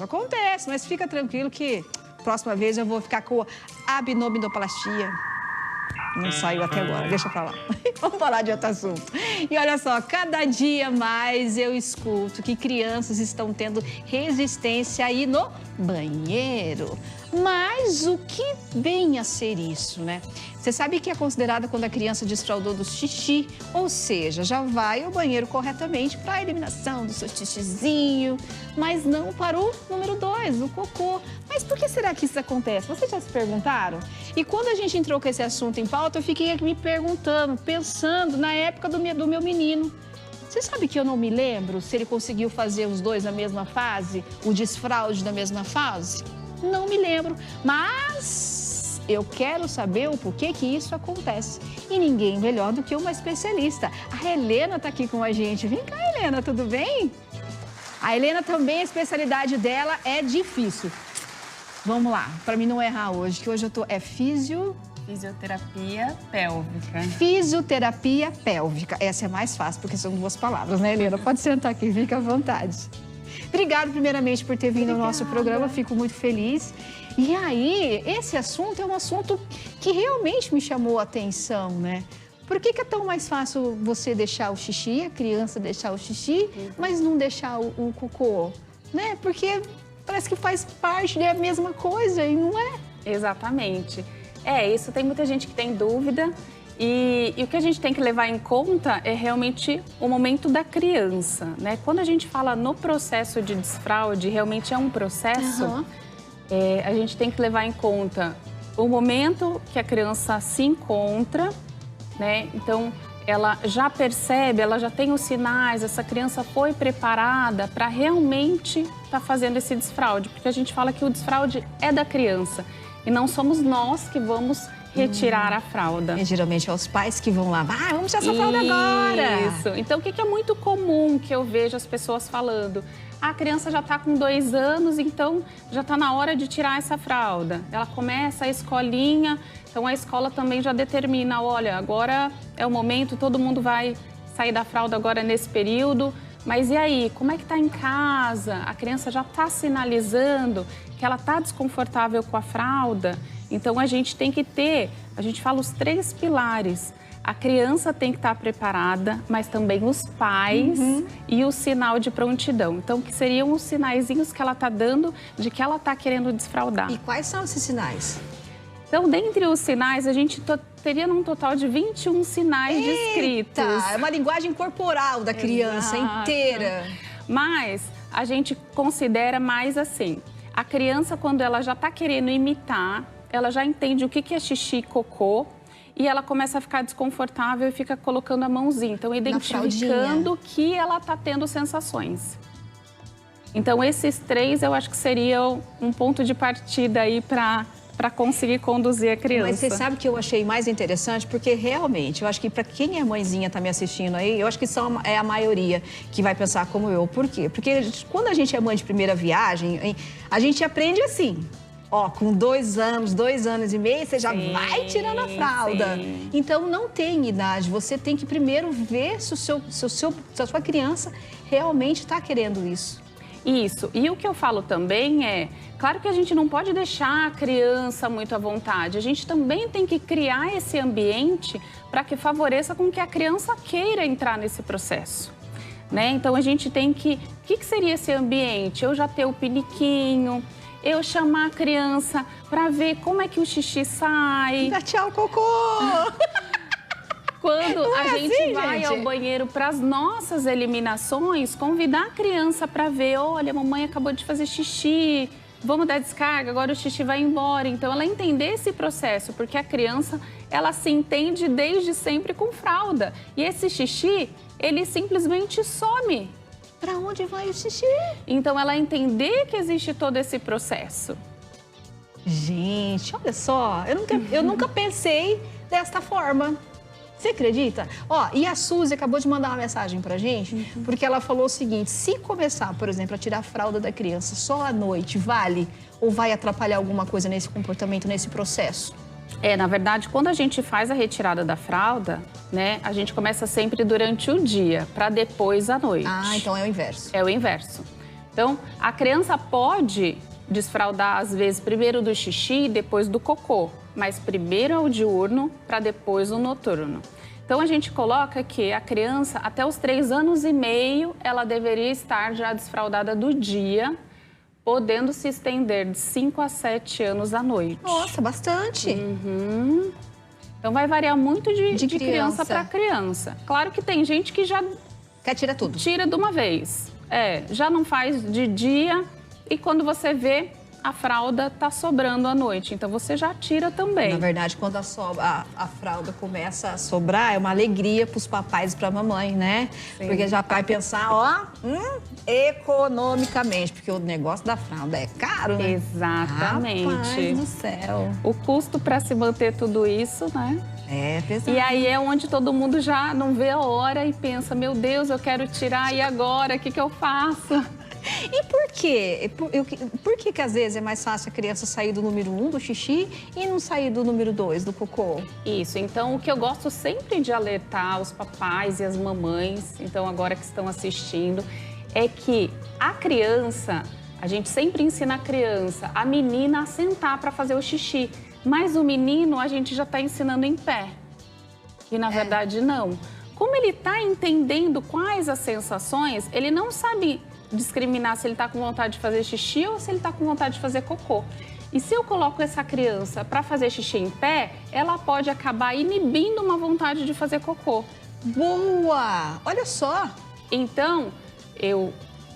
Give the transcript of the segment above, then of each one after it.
Acontece, mas fica tranquilo que próxima vez eu vou ficar com abdominoplastia. Não saiu até agora, deixa eu falar. Vamos falar de outro assunto. E olha só, cada dia mais eu escuto que crianças estão tendo resistência aí no banheiro. Mas o que vem a ser isso, né? Você sabe que é considerada quando a criança desfraldou do xixi, ou seja, já vai ao banheiro corretamente para a eliminação do seu xixizinho, mas não para o número 2, o cocô. Mas por que será que isso acontece? Vocês já se perguntaram? E quando a gente entrou com esse assunto em pauta, eu fiquei aqui me perguntando, pensando na época do meu menino. Você sabe que eu não me lembro se ele conseguiu fazer os dois na mesma fase, o desfraude na mesma fase? Não me lembro, mas eu quero saber o porquê que isso acontece. E ninguém melhor do que uma especialista. A Helena está aqui com a gente. Vem cá, Helena, tudo bem? A Helena também, a especialidade dela é difícil. Vamos lá, para mim não errar hoje, que hoje eu tô... Fisioterapia pélvica. Fisioterapia pélvica. Essa é mais fácil, porque são 2 palavras, né, Helena? Pode sentar aqui, fica à vontade. Obrigada, primeiramente, por ter vindo ao nosso programa. Fico muito feliz. E aí, esse assunto é um assunto que realmente me chamou a atenção, né? Por que é tão mais fácil você deixar o xixi, a criança deixar o xixi, mas não deixar o cocô, né? Porque parece que faz parte da mesma coisa e não é. Exatamente. Isso tem muita gente que tem dúvida. E o que a gente tem que levar em conta é realmente o momento da criança, né? Quando a gente fala no processo de desfraude, realmente é um processo, a gente tem que levar em conta o momento que a criança se encontra, né? Então, ela já percebe, ela já tem os sinais, essa criança foi preparada para realmente estar fazendo esse desfraude, porque a gente fala que o desfraude é da criança e não somos nós que vamos retirar a fralda. E geralmente é os pais que vão lá, vamos tirar essa fralda agora. Isso. Então, o que é muito comum que eu vejo as pessoas falando? A criança já está com 2 anos, então já está na hora de tirar essa fralda. Ela começa a escolinha, então a escola também já determina, olha, agora é o momento, todo mundo vai sair da fralda agora nesse período. Mas e aí, como é que está em casa? A criança já está sinalizando que ela está desconfortável com a fralda. Então, a gente tem que ter, a gente fala os 3 pilares. A criança tem que estar preparada, mas também os pais e o sinal de prontidão. Então, que seriam os sinaizinhos que ela está dando de que ela está querendo desfraldar. E quais são esses sinais? Então, dentre os sinais, a gente teria um total de 21 sinais descritos. É uma linguagem corporal da criança inteira. Mas a gente considera mais assim, a criança quando ela já está querendo imitar, ela já entende o que é xixi e cocô e ela começa a ficar desconfortável e fica colocando a mãozinha. Então, identificando que ela está tendo sensações. Então, esses 3 eu acho que seriam um ponto de partida aí para conseguir conduzir a criança. Mas você sabe que eu achei mais interessante? Porque realmente, eu acho que para quem é mãezinha tá me assistindo aí, eu acho que é a maioria que vai pensar como eu. Por quê? Porque quando a gente é mãe de primeira viagem, a gente aprende assim. Ó, com 2 anos, 2 anos e meio, você já vai tirando a fralda. Sim. Então, não tem idade. Você tem que primeiro ver se a sua criança realmente está querendo isso. Isso. E o que eu falo também é, claro que a gente não pode deixar a criança muito à vontade. A gente também tem que criar esse ambiente para que favoreça com que a criança queira entrar nesse processo. Né? Então, a gente tem que... O que seria esse ambiente? Eu já ter o piniquinho... Eu chamar a criança para ver como é que o xixi sai. Dá tchau, cocô! Quando a gente vai ao banheiro para as nossas eliminações, convidar a criança para ver, olha, a mamãe acabou de fazer xixi, vamos dar descarga, agora o xixi vai embora. Então, ela entender esse processo, porque a criança, ela se entende desde sempre com fralda. E esse xixi, ele simplesmente some. Para onde vai o xixi? Então, ela entender que existe todo esse processo. Gente, olha só, eu nunca pensei desta forma. Você acredita? Ó, e a Suzy acabou de mandar uma mensagem pra gente, porque ela falou o seguinte, se começar, por exemplo, a tirar a fralda da criança só à noite, vale? Ou vai atrapalhar alguma coisa nesse comportamento, nesse processo? Na verdade, quando a gente faz a retirada da fralda, né, a gente começa sempre durante o dia, para depois à noite. Ah, então é o inverso. É o inverso. Então, a criança pode desfraldar, às vezes, primeiro do xixi e depois do cocô, mas primeiro é o diurno para depois o noturno. Então, a gente coloca que a criança, até os 3 anos e meio, ela deveria estar já desfraldada do dia, podendo se estender de 5 a 7 anos à noite. Nossa, bastante. Então, vai variar muito de criança para criança. Claro que tem gente que já... Quer tirar tudo. Tira de uma vez. Já não faz de dia e quando você vê, a fralda tá sobrando à noite. Então, você já tira também. Na verdade, quando a fralda começa a sobrar, é uma alegria para os papais e para a mamãe, né? Sim. Porque já vai pensar, economicamente. Porque o negócio da fralda é caro, né? Exatamente. Rapaz do céu. O custo para se manter tudo isso, né? É pesado. E aí é onde todo mundo já não vê a hora e pensa, meu Deus, eu quero tirar, e agora? O que eu faço? E por quê? Por que às vezes é mais fácil a criança sair do número 1, do xixi, e não sair do número 2, do cocô? Isso, então o que eu gosto sempre de alertar os papais e as mamães, então agora que estão assistindo, é que a criança, a gente sempre ensina a criança, a menina a sentar para fazer o xixi, mas o menino a gente já está ensinando em pé. E na verdade não. Como ele está entendendo quais as sensações, ele não sabe discriminar se ele está com vontade de fazer xixi ou se ele está com vontade de fazer cocô. E se eu coloco essa criança para fazer xixi em pé, ela pode acabar inibindo uma vontade de fazer cocô. Boa! Olha só! Então,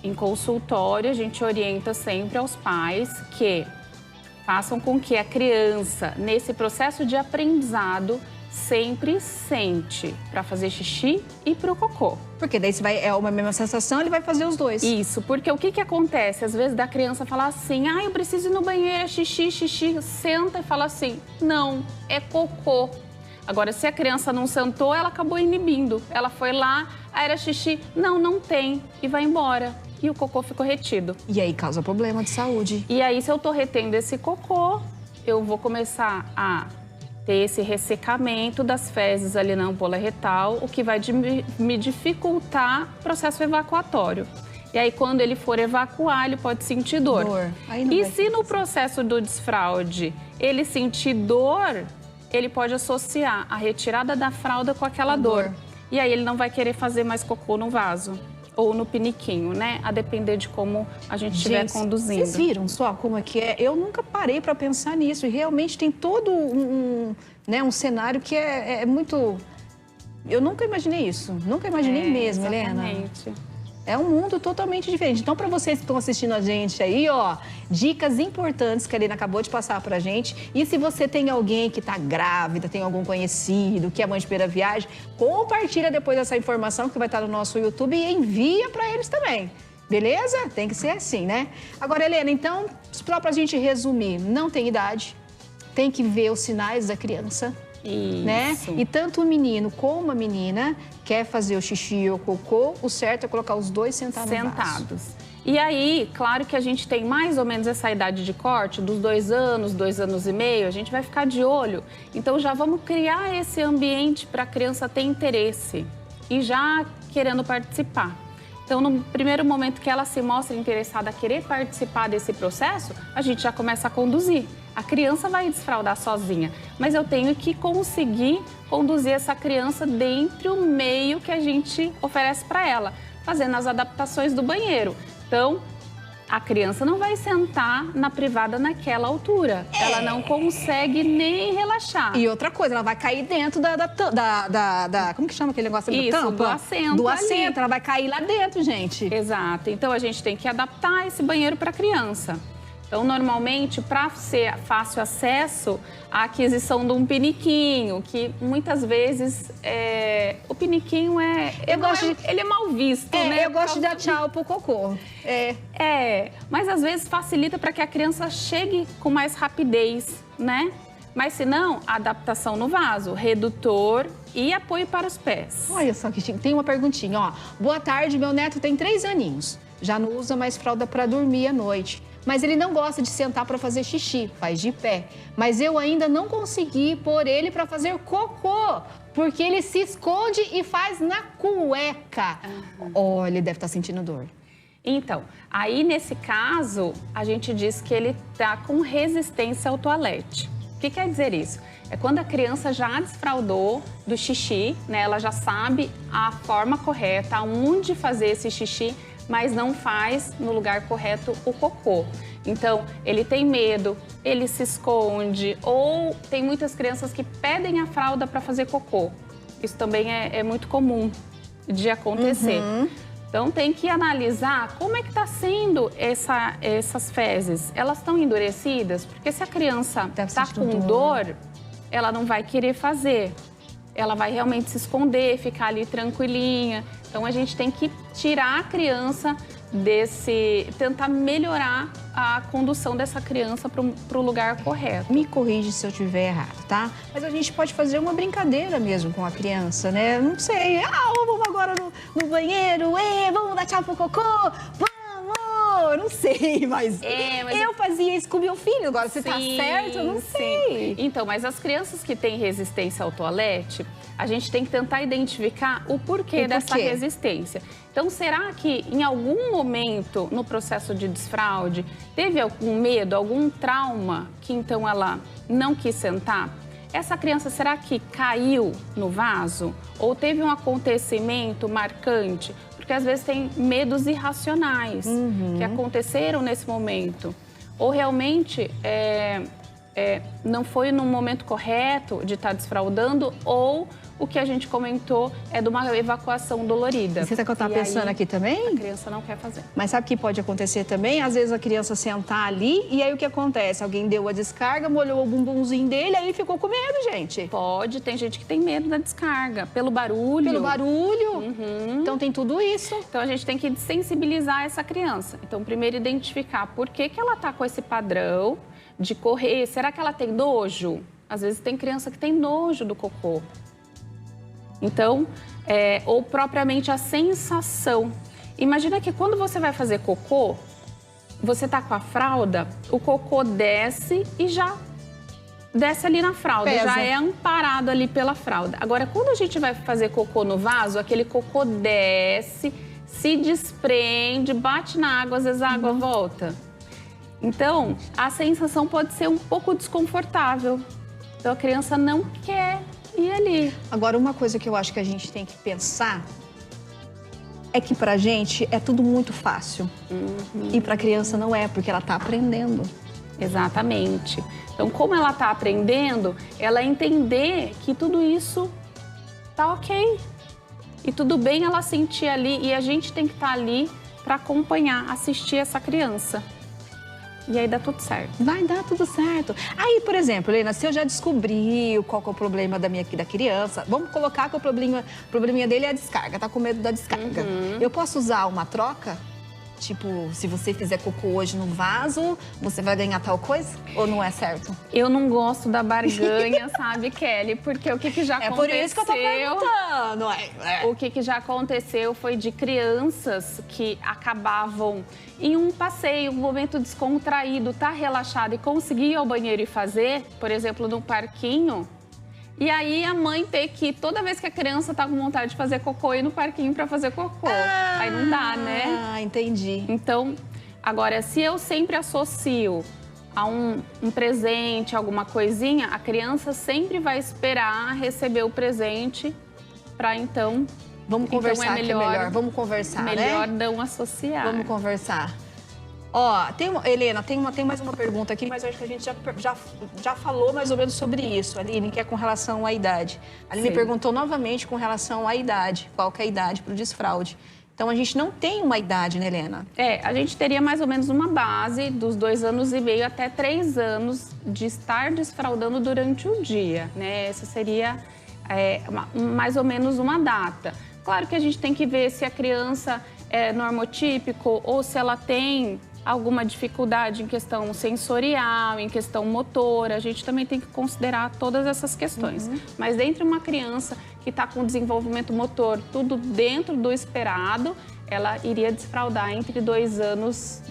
em consultório, a gente orienta sempre aos pais que façam com que a criança, nesse processo de aprendizado, sempre sente para fazer xixi e para o cocô. Porque daí se é uma mesma sensação, ele vai fazer os dois. Isso, porque o que acontece? Às vezes da criança falar assim, eu preciso ir no banheiro, é xixi, senta e fala assim, não, é cocô. Agora, se a criança não sentou, ela acabou inibindo. Ela foi lá, era xixi, não tem, e vai embora. E o cocô ficou retido. E aí causa problema de saúde. E aí, se eu tô retendo esse cocô, eu vou começar a ter esse ressecamento das fezes ali na ampola retal, o que vai me dificultar o processo evacuatório. E aí, quando ele for evacuar, ele pode sentir dor. E se no processo do desfraude ele sentir dor, ele pode associar a retirada da fralda com aquela dor. E aí ele não vai querer fazer mais cocô no vaso ou no piniquinho, né? A depender de como a gente estiver conduzindo. Vocês viram só como é que é? Eu nunca parei para pensar nisso. E realmente tem todo um cenário que é muito... Eu nunca imaginei isso. Nunca imaginei mesmo, exatamente. Helena. É um mundo totalmente diferente. Então, para vocês que estão assistindo a gente aí, dicas importantes que a Helena acabou de passar para a gente. E se você tem alguém que está grávida, tem algum conhecido, que é mãe de primeira viagem, compartilha depois essa informação que vai estar no nosso YouTube e envia para eles também. Beleza? Tem que ser assim, né? Agora, Helena, então, só para a gente resumir, não tem idade, tem que ver os sinais da criança. Isso. Né? E tanto o menino como a menina quer fazer o xixi ou o cocô, o certo é colocar os dois sentados. E aí, claro que a gente tem mais ou menos essa idade de corte, dos 2 anos, 2 anos e meio, a gente vai ficar de olho. Então, já vamos criar esse ambiente para a criança ter interesse e já querendo participar. Então, no primeiro momento que ela se mostra interessada a querer participar desse processo, a gente já começa a conduzir. A criança vai desfraldar sozinha, mas eu tenho que conseguir conduzir essa criança dentro do meio que a gente oferece para ela, fazendo as adaptações do banheiro. Então, a criança não vai sentar na privada naquela altura. Ela não consegue nem relaxar. E outra coisa, ela vai cair dentro como que chama aquele negócio? Isso, tampa? Do assento. Do assento, ela vai cair lá dentro, gente. Exato. Então, a gente tem que adaptar esse banheiro para a criança. Então, normalmente, para ser fácil acesso, a aquisição de um piniquinho, que muitas vezes o piniquinho ele é mal visto, né? Eu gosto de dar tchau pro cocô. Mas às vezes facilita para que a criança chegue com mais rapidez, né? Mas se não, adaptação no vaso, redutor e apoio para os pés. Olha só que tem uma perguntinha, Boa tarde, meu neto tem 3 aninhos. Já não usa mais fralda para dormir à noite. Mas ele não gosta de sentar para fazer xixi, faz de pé. Mas eu ainda não consegui pôr ele para fazer cocô, porque ele se esconde e faz na cueca. Olha, ele deve estar sentindo dor. Então, aí nesse caso, a gente diz que ele está com resistência ao toalete. O que quer dizer isso? É quando a criança já desfraldou do xixi, né? Ela já sabe a forma correta, aonde fazer esse xixi, mas não faz no lugar correto o cocô. Então, ele tem medo, ele se esconde, ou tem muitas crianças que pedem a fralda para fazer cocô. Isso também é muito comum de acontecer. Então, tem que analisar como é que está sendo essas fezes. Elas estão endurecidas? Porque se a criança está com dor, ela não vai querer fazer. Ela vai realmente se esconder, ficar ali tranquilinha. Então, a gente tem que tirar a criança tentar melhorar a condução dessa criança para o lugar correto. Me corrige se eu estiver errado, tá? Mas a gente pode fazer uma brincadeira mesmo com a criança, né? Não sei, vamos agora no banheiro, vamos dar tchau pro cocô, vamos! Não sei, mas eu fazia isso com meu filho, agora você tá certo, eu não sei. Então, mas as crianças que têm resistência ao toalete, a gente tem que tentar identificar o porquê dessa resistência. Então, será que em algum momento no processo de desfraude teve algum medo, algum trauma que então ela não quis sentar? Essa criança, será que caiu no vaso? Ou teve um acontecimento marcante? Porque às vezes tem medos irracionais que aconteceram nesse momento. Ou realmente não foi no momento correto de estar desfraudando, ou o que a gente comentou é de uma evacuação dolorida. Você sabe o que eu estava pensando aqui também? A criança não quer fazer. Mas sabe o que pode acontecer também? Às vezes a criança sentar ali e aí o que acontece? Alguém deu a descarga, molhou o bumbumzinho dele, aí ele ficou com medo, gente. Pode, tem gente que tem medo da descarga, pelo barulho. Pelo barulho? Então tem tudo isso. Então a gente tem que sensibilizar essa criança. Então primeiro identificar por que ela está com esse padrão de correr. Será que ela tem nojo? Às vezes tem criança que tem nojo do cocô. Então, ou propriamente a sensação. Imagina que quando você vai fazer cocô, você tá com a fralda, o cocô desce e já desce ali na fralda, já é amparado ali pela fralda. Agora, quando a gente vai fazer cocô no vaso, aquele cocô desce, se desprende, bate na água, às vezes a água volta. Então, a sensação pode ser um pouco desconfortável. Então, a criança não quer ir ali. Agora, uma coisa que eu acho que a gente tem que pensar é que pra gente é tudo muito fácil. E pra criança não é, porque ela tá aprendendo. Exatamente. Então, como ela tá aprendendo, ela entender que tudo isso tá ok. E tudo bem ela sentir ali, e a gente tem que estar ali para acompanhar, assistir essa criança. E aí dá tudo certo. Vai dar tudo certo. Aí, por exemplo, Helena, se eu já descobri qual que é o problema da criança, vamos colocar que o probleminha dele é a descarga, tá com medo da descarga. Eu posso usar uma troca? Tipo, se você fizer cocô hoje no vaso, você vai ganhar tal coisa? Ou não é certo? Eu não gosto da barganha, sabe, Kelly? Porque o que já aconteceu... É por isso que eu tô perguntando. O que já aconteceu foi de crianças que acabavam em um passeio, um momento descontraído, tá relaxado e conseguir ir ao banheiro e fazer, por exemplo, no parquinho. E aí a mãe ter que, toda vez que a criança tá com vontade de fazer cocô, ir no parquinho para fazer cocô. Aí não dá, né? Ah, entendi. Então, agora, se eu sempre associo a um presente, alguma coisinha, a criança sempre vai esperar receber o presente para então... Vamos conversar então é melhor, Vamos conversar, melhor não associar. Vamos conversar. Ó, Helena, tem mais uma pergunta aqui, mas eu acho que a gente já falou mais ou menos sobre isso, Aline, que é com relação à idade. A Aline perguntou novamente com relação à idade, qual que é a idade para o desfraude. Então, a gente não tem uma idade, né, Helena? A gente teria mais ou menos uma base dos 2 anos e meio até 3 anos de estar desfraudando durante o dia, né? Essa seria mais ou menos uma data. Claro que a gente tem que ver se a criança é normotípico ou se ela tem alguma dificuldade em questão sensorial, em questão motora. A gente também tem que considerar todas essas questões. Mas dentro de uma criança que está com desenvolvimento motor, tudo dentro do esperado, ela iria desfraudar entre 2 anos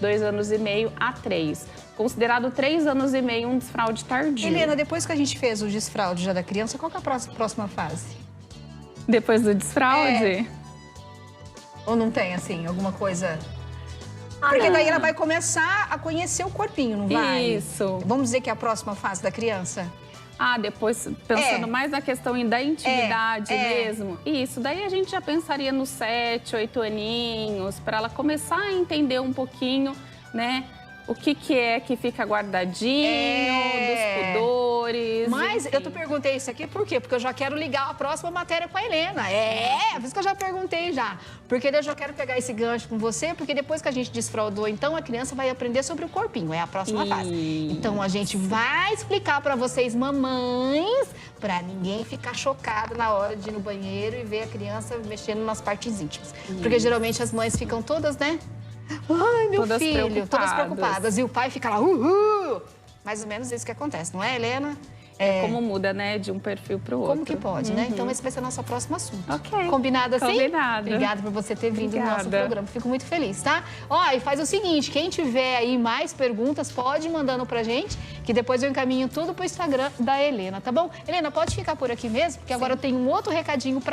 e meio a 3. Considerado 3 anos e meio um desfraude tardio. Helena, depois que a gente fez o desfraude já da criança, qual que é a próxima fase? Depois do desfraude? Ou não tem, assim, alguma coisa... Porque daí ela vai começar a conhecer o corpinho, não vai? Isso. Vamos dizer que é a próxima fase da criança? Depois, pensando mais na questão da intimidade mesmo. Isso, daí a gente já pensaria nos 7, 8 aninhos, para ela começar a entender um pouquinho, né? O que é que fica guardadinho, dos pudores. Mas enfim. eu te perguntei isso aqui por quê? Porque eu já quero ligar a próxima matéria com a Helena. Por isso que eu já perguntei já. Porque daí eu já quero pegar esse gancho com você, porque depois que a gente desfraudou, então a criança vai aprender sobre o corpinho, é a próxima fase. Então a gente vai explicar para vocês, mamães, para ninguém ficar chocado na hora de ir no banheiro e ver a criança mexendo nas partes íntimas. Porque geralmente as mães ficam todas, né? Ai, meu Todas filho, todas preocupadas. preocupadas. E o pai fica lá, uhul! Mais ou menos isso que acontece, não é, Helena? Como muda, né, de um perfil para o outro. Como que pode, né? Então esse vai ser o nosso próximo assunto. Ok. Combinado assim? Combinado. Obrigada por você ter vindo no nosso Obrigada. programa. Fico muito feliz, tá? Ó, e faz o seguinte, quem tiver aí mais perguntas, pode ir mandando pra gente, que depois eu encaminho tudo pro Instagram da Helena, tá bom? Helena, pode ficar por aqui mesmo, porque agora eu tenho um outro recadinho pra